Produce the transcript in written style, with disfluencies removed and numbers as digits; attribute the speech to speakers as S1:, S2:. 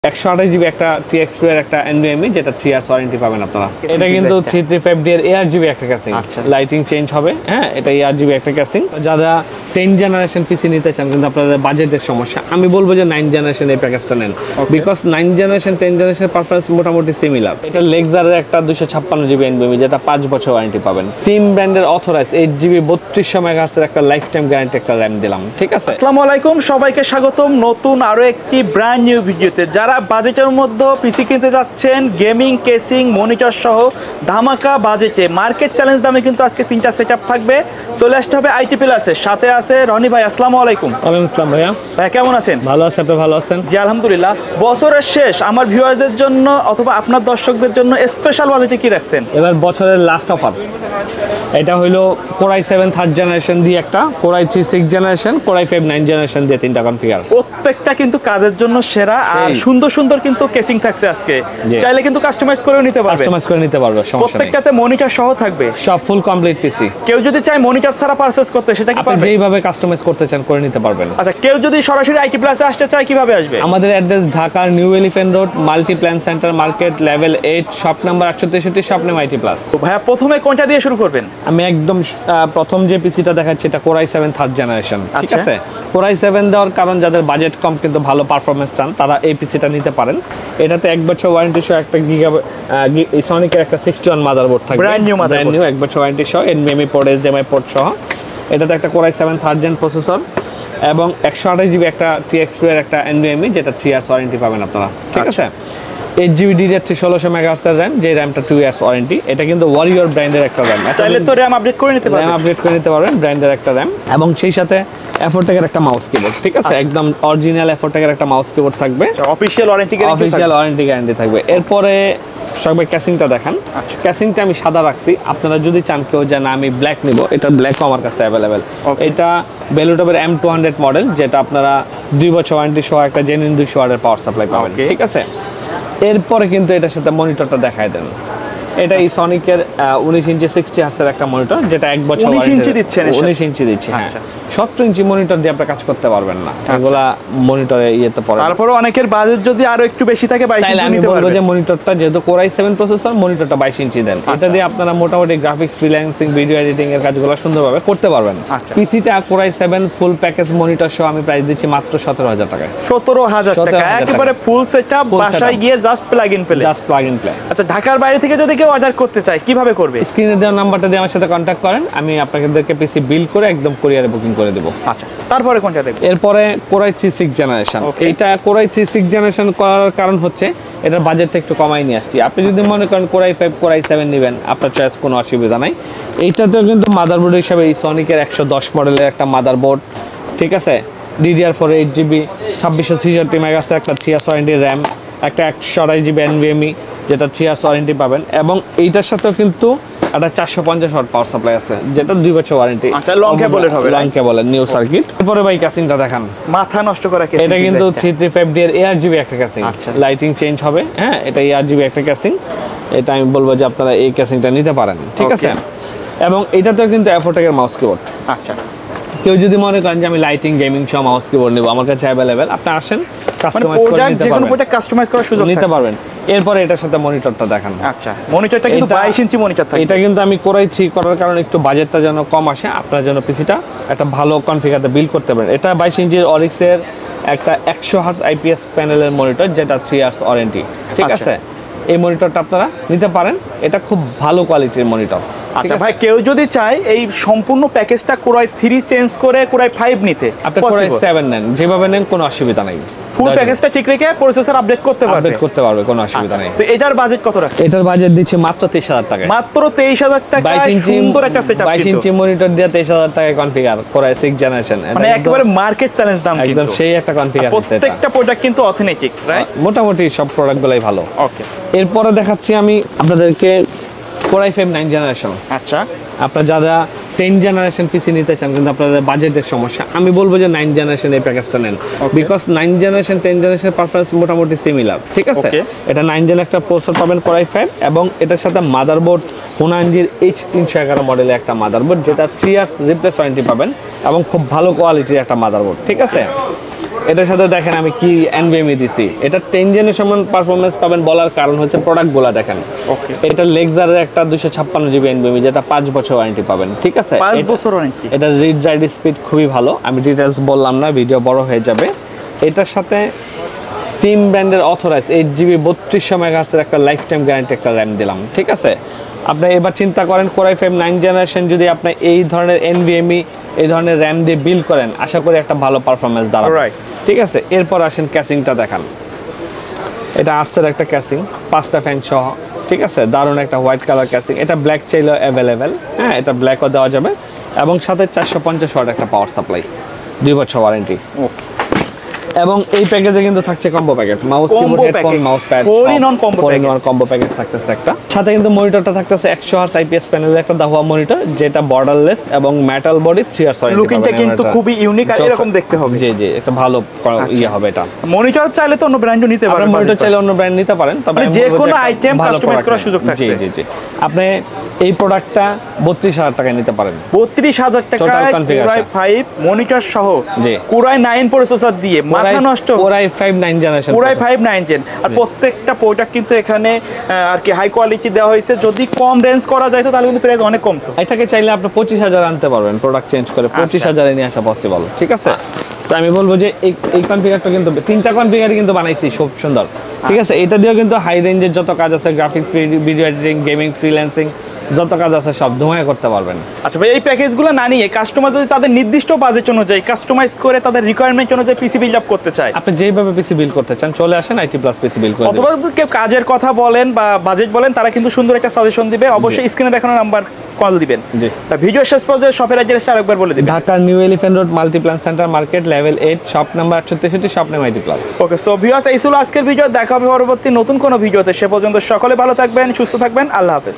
S1: 128 GB একটা TX2 এর একটা NVMe যেটা 3 ইয়ার্স ওয়ারেন্টি পাবেন আপনারা। এটা কিন্তু 335D এর ARGB একটা ক্যাসিং, লাইটিং চেঞ্জ হবে। হ্যাঁ, এটা ARGB একটা ক্যাসিং। যারা 10 জেনারেশন পিসি নিতে চান কিন্তু আপনাদের বাজেটের সমস্যা, আমি বলবো যে 9 জেনারেশন এই প্যাকেজটা নেন, বিকজ 9 জেনারেশন 10 জেনারেশন পারফরম্যান্স মোটামুটি সিমিলার। এটা লেক্সারের একটা 256GB NVMe যেটা 5 বছর ওয়ারেন্টি পাবেন। টিম ব্র্যান্ডের অথরাইজ 8GB 3200 MHz এর একটা লাইফ টাইম গ্যারান্টি একটা RAM দিলাম। ঠিক আছে,
S2: আসসালামু আলাইকুম, সবাইকে স্বাগতম নতুন আরো একটি ব্র্যান্ড নিউ ভিডিওতে। যারা বাজেটের মধ্যে পিসি কিনতে যাচ্ছেন, গেমিং কেসিং মনিটর সহ ধামাকা বাজেটে মার্কেট চ্যালেঞ্জ দামে কিন্তু আজকে 3টা সেটআপ থাকবে। চলে আসতে হবে আইটি প্লাসের সাথে আছে রনি ভাই। আসসালামু আলাইকুম।
S1: ওয়ালাইকুম আসসালাম ভাইয়া।
S2: ভাই কেমন আছেন?
S1: ভালো আছি, আপনি ভালো আছেন?
S2: জি আলহামদুলিল্লাহ। বছরের শেষ আমার ভিউয়ারদের জন্য অথবা আপনার দর্শকদের জন্য স্পেশাল বাজেটে কি রাখছেন?
S1: এবার বছরের লাস্ট অফার, এটা হলো Core i7 থার্ড জেনারেশন দিয়ে একটা, Core i3 6 generation, Core i5 9 generation দিয়ে 3টা কনফিগার।
S2: প্রত্যেকটা কিন্তু কাজের জন্য সেরা, আর সুন্দর সুন্দর কিন্তু কেসিং থাকছে আজকে। চাইলে কিন্তু কাস্টমাইজ করেও নিতে পারবে,
S1: কাস্টমাইজ করে নিতে পারবে, সমস্যা নেই।
S2: প্রত্যেকটাতে মনিটর সহ থাকবে,
S1: সব ফুল কমপ্লিট পিসি।
S2: কেউ যদি চায় মনিটর ছাড়া পারচেজ করতে সেটা কি
S1: আপনি
S2: পারবে?
S1: যেইভাবে কাস্টমাইজ করতে চান করে নিতে পারবেন।
S2: আচ্ছা, কেউ যদি সরাসরি আইটি প্লাসে আসতে চায় কিভাবে আসবে?
S1: আমাদের অ্যাড্রেস ঢাকার new elephant road multi plan centre market level 8 shop number 863, shop name IT plus.
S2: ভাইয়া প্রথমে কোনটা দিয়ে শুরু করবেন?
S1: আমি একদম প্রথম যে পিসিটা দেখাচ্ছি এটা Core i7 থার্ড জেনারেশন। ঠিক আছে, Core i7 দেওয়ার কারণ যাদের বাজেট কম কিন্তু ভালো পারফরম্যান্স চান তারা এই পিসিটা নিতে পারেন। এটাতে 1 বছর ওয়ারেন্টি সহ একটা সনিকের একটা 61 মাদারবোর্ড থাকবে,
S2: ব্র্যান্ড নিউ
S1: 1 বছর ওয়ারেন্টি সহ, NVMe পোর্ট, HDMI পোর্ট সহ। এটাতে একটা Core i7 third gen processor এবং 128GB একটা TX2 এর একটা NVMe যেটা 3 ইয়ার্স ওয়ারেন্টি পাবেন আপনারা। ঠিক আছে, 8GB DDR3 1600 MHz এর RAM, যে RAMটা 2 ইয়ার্স ওয়ারেন্টি। এটা কিন্তু ওয়ারিয়র ব্র্যান্ডের একটা RAM,
S2: চাইলে তো RAM আপডেট করে নিতে পারবেন,
S1: RAM আপডেট করে নিতে পারবেন, ব্র্যান্ডের একটা RAM। এবং সেই সাথে এফোরটেকের একটা মাউস কিবোর্ড। ঠিক আছে, একদম অরিজিনাল এফোরটেকের একটা মাউস কিবোর্ড থাকবে,
S2: অফিশিয়াল ওয়ারেন্টি
S1: গ্যারান্টি থাকবে। এরপরে সবাই ক্যাসিংটা দেখান। ক্যাসিংটা আমি সাদা রাখছি, আপনারা যদি চান কেউ যে না আমি ব্ল্যাক নিব, এটা ব্ল্যাকও আমার কাছে অ্যাভেলেবেল। এটা বেলুটপের M200 মডেল, যেটা আপনারা 2 বছর ওয়ারেন্টি সহ একটা জেনুইন 200 ওয়াটের পাওয়ার সাপ্লাই পাবেন। ঠিক আছে, এরপরে কিন্তু এটার সাথে মনিটরটা দেখায় দেন। এটা এই সনিকের 19 ইঞ্চি 60 হার্টজের একটা মনিটর, যেটা 1 বছর
S2: 19 ইঞ্চি দিচ্ছেন।
S1: 19 ইঞ্চি দিচ্ছি, হ্যাঁ। 17 ইঞ্চি মনিটর দিয়ে আপনি কাজ করতে পারবেন না, এগুলা মনিটরে ইয়েতে পড়ে।
S2: তারপরে অনেকের বাজেট যদি আরো একটু বেশি থাকে 22 ইঞ্চি নিতে পারবেন।
S1: যে মনিটরটা যেহেতু Core i7 প্রসেসর, মনিটরটা 22 ইঞ্চি দেন। এটা দিয়ে আপনারা মোটামুটি গ্রাফিক্স, ফ্রিল্যান্সিং, ভিডিও এডিটিং এর কাজগুলো সুন্দরভাবে করতে পারবেন। পিসিটা Core i7 full package monitor সহ আমি প্রাইস দিচ্ছি মাত্র 17,000 টাকায়।
S2: 17,000 টাকা একেবারে ফুল সেটআপ, বাসায় গিয়ে জাস্ট প্লাগ ইন প্লে। আচ্ছা, ঢাকার বাইরে থেকে যদি কেউ অর্ডার করতে চায় কিভাবে করবে?
S1: স্ক্রিনে দেওয়া নাম্বারটা দিয়ে আমার সাথে কন্ট্যাক্ট করেন, আমি আপনাদেরকে পিসি বিল করে একদম কুরিয়ারে বুকিং করে দেব।
S2: আচ্ছা, তারপরে কোনটা দেখব?
S1: এরপরে Core i3 6 জেনারেশন। এইটা Core i3 6 জেনারেশন করার কারণ হচ্ছে এটার বাজেটটা একটু কমাই নিয়ে আসছি। আপনি যদি মনে করেন Core i5 Core i7 নেবেন, আপনার চয়েস, কোনো অসুবিধা নাই। এইটাতেও কিন্তু মাদারবোর্ড হিসাবে এই সনিকের 110 মডেলের একটা মাদারবোর্ড। ঠিক আছে, DDR4 8GB 2666 MHz একটা 3 ইয়ার্স ওয়ারেন্টি RAM, একটা 128GB NVMe যেটা 3 ইয়ার্স ওয়ারেন্টি পাবেন। এবং এইটার সাথেও কিন্তু একটা 450 ওয়াট পাওয়ার সাপ্লাই আছে, যেটা 2 বছর ওয়ারেন্টি।
S2: আচ্ছা, লং কেবলের হবে,
S1: লং কেবলের নিউ সার্কিট। তারপরে ভাই ক্যাসিংটা দেখান,
S2: মাথা নষ্ট করা কেসিং।
S1: এটা কিন্তু 335D এর ARGB একটা ক্যাসিং, লাইটিং চেঞ্জ হবে। হ্যাঁ, এটা ARGB একটা ক্যাসিং। এটা আমি বলবো যে আপনারা এই ক্যাসিংটা নিতে পারেন। ঠিক আছে, এবং এটাতেও কিন্তু এফোরটেকের মাউস কিবোর্ড।
S2: আচ্ছা,
S1: কেউ যদি মনে করেন যে আমি লাইটিং, গেমিং সহ মাউস কিবোর্ড নেব, আমার কাছে অ্যাভেলেবেল, আপনি আসেন, কাস্টমাইজ করে নিতে পারবেন,
S2: যেকোনো প্রোডাক্ট কাস্টমাইজ করার সুযোগ
S1: নিতে পারবেন। এরপরে এটার সাথে মনিটরটা দেখান।
S2: আচ্ছা, মনিটরটা কিন্তু 22 ইঞ্চি মনিটর থাকে।
S1: এটা কিন্তু আমি Core i3 করার কারণে একটু বাজেটটা যেন কম আসে, আপনার জন্য পিসিটা একটা ভালো কনফিগারে বিল্ড করতে পারেন। এটা 22 ইঞ্চির অরিক্সের একটা 100 হার্টজ IPS প্যানেলের মনিটর, যেটা 3 ইয়ার্স ওয়ারেন্টি। ঠিক আছে, এই মনিটরটা আপনারা নিতে পারেন, এটা খুব ভালো কোয়ালিটির মনিটর।
S2: আচ্ছা ভাই, কেউ যদি চায় এই সম্পূর্ণ প্যাকেজটা Core i3 চেঞ্জ করে Core i5 নিতে,
S1: আপনি Core i7 নেন, যেভাবে নেন কোনো অসুবিধা নাই।
S2: ফুল প্যাকেজটা ঠিক রেখে প্রসেসর আপডেট করতে পারবে, কোনো অসুবিধা নেই। তো এটার বাজেট কত রাখছেন?
S1: এটার বাজেট দিচ্ছি মাত্র 23,000 টাকা।
S2: মাত্র 23,000 টাকায় সুন্দর একটা সেটআপ।
S1: 22 ইঞ্চি মনিটর দিয়ে 23,000 টাকায় কনফিগার Core i6 জেনারেশন,
S2: মানে একেবারে মার্কেট চ্যালেঞ্জ দাম।
S1: একদম সেই একটা কনফিগার।
S2: প্রত্যেকটা প্রোডাক্ট কিন্তু অথেন্টিক, রাইট?
S1: মোটামুটি সব প্রোডাক্টগুলাই ভালো।
S2: ওকে,
S1: এরপরে দেখাচ্ছি আমি আপনাদেরকে Core i5 9 জেনারেশন।
S2: আচ্ছা,
S1: আপনারা যারা 10 জেনারেশন পিসি নিতে চান কিন্তু আপনাদের বাজেটের সমস্যা, আমি বলবো যে 9 জেনারেশন এই প্যাকেজটা নেন, বিকজ 9 জেনারেশন 10 জেনারেশন পারফরম্যান্স মোটামুটি সিমিলার। ঠিক আছে, এটা 9 জেন একটা প্রসেসর পাবেন Core i5, এবং এটার সাথে মাদারবোর্ড Honanjiর H311 মডেলের একটা মাদারবোর্ড, যেটা 3 ইয়ার্স রিপ্লেস ওয়ারেন্টি পাবেন, এবং খুব ভালো কোয়ালিটির একটা মাদারবোর্ড। ঠিক আছে, এটার সাথে দেখেন আমি কি এনভিএমই দিছি। এটা 10 জেনারেশন পারফরম্যান্স পাবেন বলার কারণ হচ্ছে প্রোডাক্টগুলো দেখেন।
S2: ওকে,
S1: এটা লেক্সারের একটা 256 জিবি এনভিএমই, যেটা 5 বছর ওয়ারেন্টি পাবেন, ঠিক আছে?
S2: 5 বছর ওয়ারেন্টি।
S1: এটা রিড রাইট স্পিড খুবই ভালো, আমি ডিটেলস বললাম না, ভিডিও বড় হয়ে যাবে। এটার সাথে টিম ব্র্যান্ডের অথরাইজ 8GB 3200 মেগাহার্টজের একটা লাইফ টাইম গ্যারান্টি একটা র্যাম দিলাম, ঠিক আছে? আপনি এবার চিন্তা করেন Core i5 9 জেনারেশন যদি আপনি এই ধরনের এনভিএমই এই ধরনের র্যাম দিয়ে বিল্ড করেন, আশা করি একটা ভালো পারফরম্যান্স দাঁড়াবে,
S2: Right.
S1: ঠিক আছে? এরপর আসেন ক্যাসিংটা দেখান। এটা আর্টসের একটা ক্যাসিং, 5টা ফ্যান সহ, ঠিক আছে? দারুণ একটা হোয়াইট কালার ক্যাসিং। এটা ব্ল্যাক চাইলেও অ্যাভেলেবেল, হ্যাঁ, এটা ব্ল্যাকও দেওয়া যাবে। এবং সাথে 450 ওয়াট একটা পাওয়ার সাপ্লাই, 2 বছর ওয়ারেন্টি।
S2: ওকে,
S1: এবং এই প্যাকেজে কিন্তু থাকছে combo packet, mouse keyboard headphone mouse pad, combo package থাকতেছে একটা। সাথে কিন্তু মনিটরটা থাকতেছে 100 হার্জ আইপিএস প্যানেলের একটা দাহুয়া মনিটর, যেটা বর্ডারলেস এবং মেটাল বডি 3 ইয়ার্স ওয়ারেন্টি।
S2: লুকিংটা কিন্তু খুবই ইউনিক আর এরকম দেখতে হবে।
S1: জি জি, একটা ভালো ইয়ে হবে এটা।
S2: মনিটর চাইলে তো অন্য ব্র্যান্ডও নিতে পারেন,
S1: মনিটর চাইলে অন্য ব্র্যান্ড নিতে পারেন, তবে
S2: মানে যে কোনো আইটেম কাস্টমাইজ করার সুযোগ থাকছে।
S1: জি জি জি, আপনি এই প্রোডাক্টটা 32,000 টাকায় নিতে পারেন।
S2: 32,000 টাকায় Core i5 মনিটর সহ, Core i9 প্রসেসর দিয়ে, মাথা নষ্ট।
S1: Core i5 9 generation,
S2: Core i5 9 gen, আর প্রত্যেকটা প্রোডাক্ট কিন্তু এখানে আর কি হাই কোয়ালিটি দেওয়া হয়েছে। যদি কম রেঞ্জ করা যায় তো তাহলে কিন্তু প্রাইস অনেক কম। তো
S1: এটাকে চাইলে আপনি 25,000 আনতে পারবেন, প্রোডাক্ট চেঞ্জ করে 25,000 এ নিয়ে আসা পসিবল, ঠিক আছে? তো আমি বলবো যে এই কনফিগারটা কিন্তু 3টা কনফিগারই কিন্তু বানাইছি খুব সুন্দর, ঠিক আছে? এটা দিয়েও কিন্তু হাই রেঞ্জের যত কাজ আছে, graphics, video editing, gaming, freelancing, যত কাজ আছে সব ধোঁয়া করতে পারবেন।
S2: আচ্ছা ভাই, এই প্যাকেজগুলো না নিয়ে কাস্টমার যদি তাদের নির্দিষ্ট বাজেট অনুযায়ী কাস্টমাইজ করে তাদের রিকোয়ারমেন্ট অনুযায়ী পিসি বিল্ড আপ করতে চায়,
S1: আপনি যেভাবে পিসি বিল্ড করতে চান চলে আসেন, আইটি প্লাস পিসি বিল্ড করে
S2: অথবা যদি কেউ কাজের কথা বলেন বা বাজেট বলেন, তারা কিন্তু সুন্দর একটা সাজেশন দিবে। অবশ্যই স্ক্রিনে দেখানো নাম্বার কল দিবেন।
S1: জি,
S2: ভিডিও শেষ পর্যন্ত শপের অ্যাড্রেসটা আরেকবার বলে দিবেন।
S1: Dhaka new elephant road Multiplan centre market, level 8, shop number 68, shop name IT plus.
S2: Okay, so viewers, এই ছিল আজকের ভিডিও। দেখা হবে পরবর্তী নতুন কোনো ভিডিওতে। সে পর্যন্ত সকলে ভালো থাকবেন, সুস্থ থাকবেন। আল্লাহ হাফেজ।